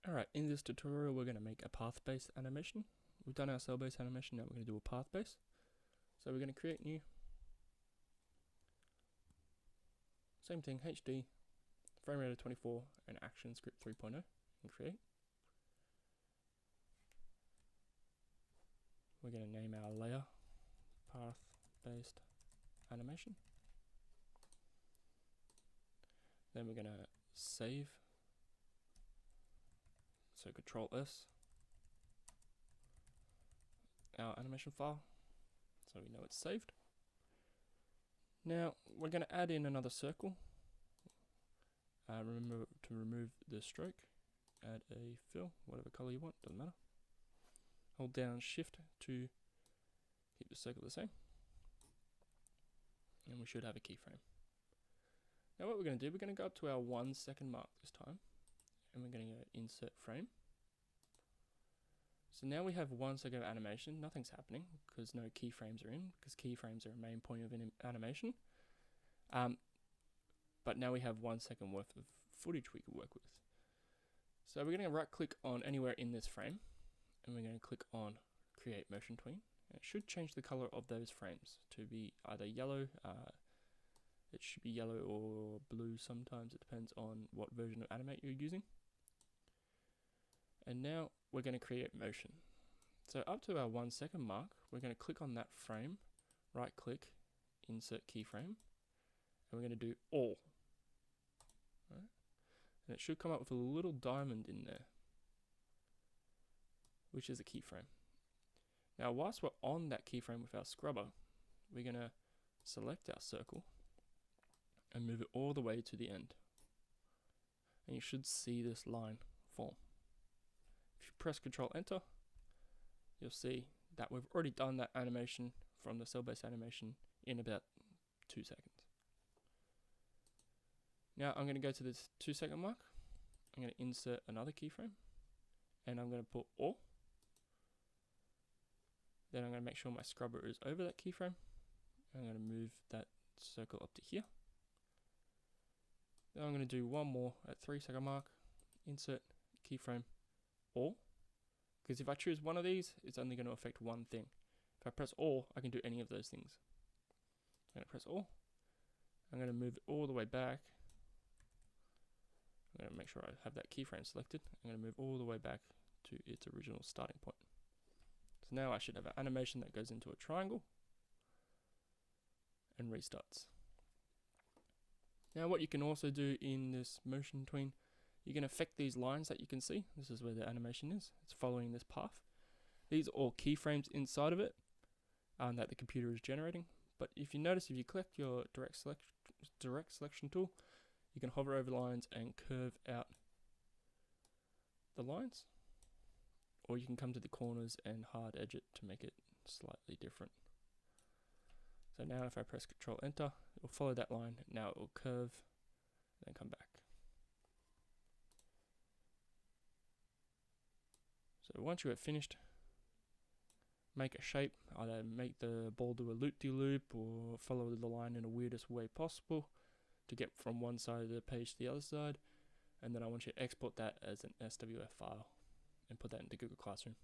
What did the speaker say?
Alright, in this tutorial we're going to make a path-based animation. We've done our cell-based animation, now we're going to do a path-based. So we're going to create new. Same thing, HD, frame rate of 24, and ActionScript 3.0, and create. We're going to name our layer path-based animation. Then we're going to save. So Control S, our animation file, so we know it's saved. Now we're going to add in another circle. Remember to remove the stroke, add a fill, whatever color you want, doesn't matter. Hold down Shift to keep the circle the same, and we should have a keyframe. Now what we're going to do, we're going to go up to our 1 second mark this time, and we're going to go insert frame. So now we have 1 second of animation, nothing's happening because no keyframes are in, because keyframes are a main point of an animation. But now we have 1 second worth of footage we can work with. So we're going to right click on anywhere in this frame, and we're going to click on create motion tween. And it should change the color of those frames to be either yellow, it should be yellow or blue sometimes, it depends on what version of Animate you're using. And now we're going to create motion. So up to our 1 second mark, we're going to click on that frame, right click, insert keyframe, and we're going to do all. Right? And it should come up with a little diamond in there, which is a keyframe. Now whilst we're on that keyframe with our scrubber, we're going to select our circle and move it all the way to the end. And you should see this line form. If you press Control Enter, you'll see that we've already done that animation from the cell-based animation in about 2 seconds. Now I'm going to go to this 2 second mark, I'm going to insert another keyframe, and I'm going to put all. Then I'm going to make sure my scrubber is over that keyframe. I'm going to move that circle up to here. Then I'm going to do one more at 3 second mark, insert keyframe, all, because if I choose one of these, it's only going to affect one thing. If I press all, I can do any of those things. I'm going to press all. I'm going to move it all the way back. I'm going to make sure I have that keyframe selected. I'm going to move all the way back to its original starting point. So now I should have an animation that goes into a triangle and restarts. Now what you can also do in this motion tween, you can affect these lines that you can see. This is where the animation is. It's following this path. These are all keyframes inside of it that the computer is generating. But if you notice, if you click your direct selection tool, you can hover over lines and curve out the lines. Or you can come to the corners and hard edge it to make it slightly different. So now if I press Control Enter, it will follow that line. Now it will curve, then come back. So once you have finished, make a shape, either make the ball do a loop-de-loop or follow the line in the weirdest way possible to get from one side of the page to the other side. And then I want you to export that as an SWF file and put that into Google Classroom.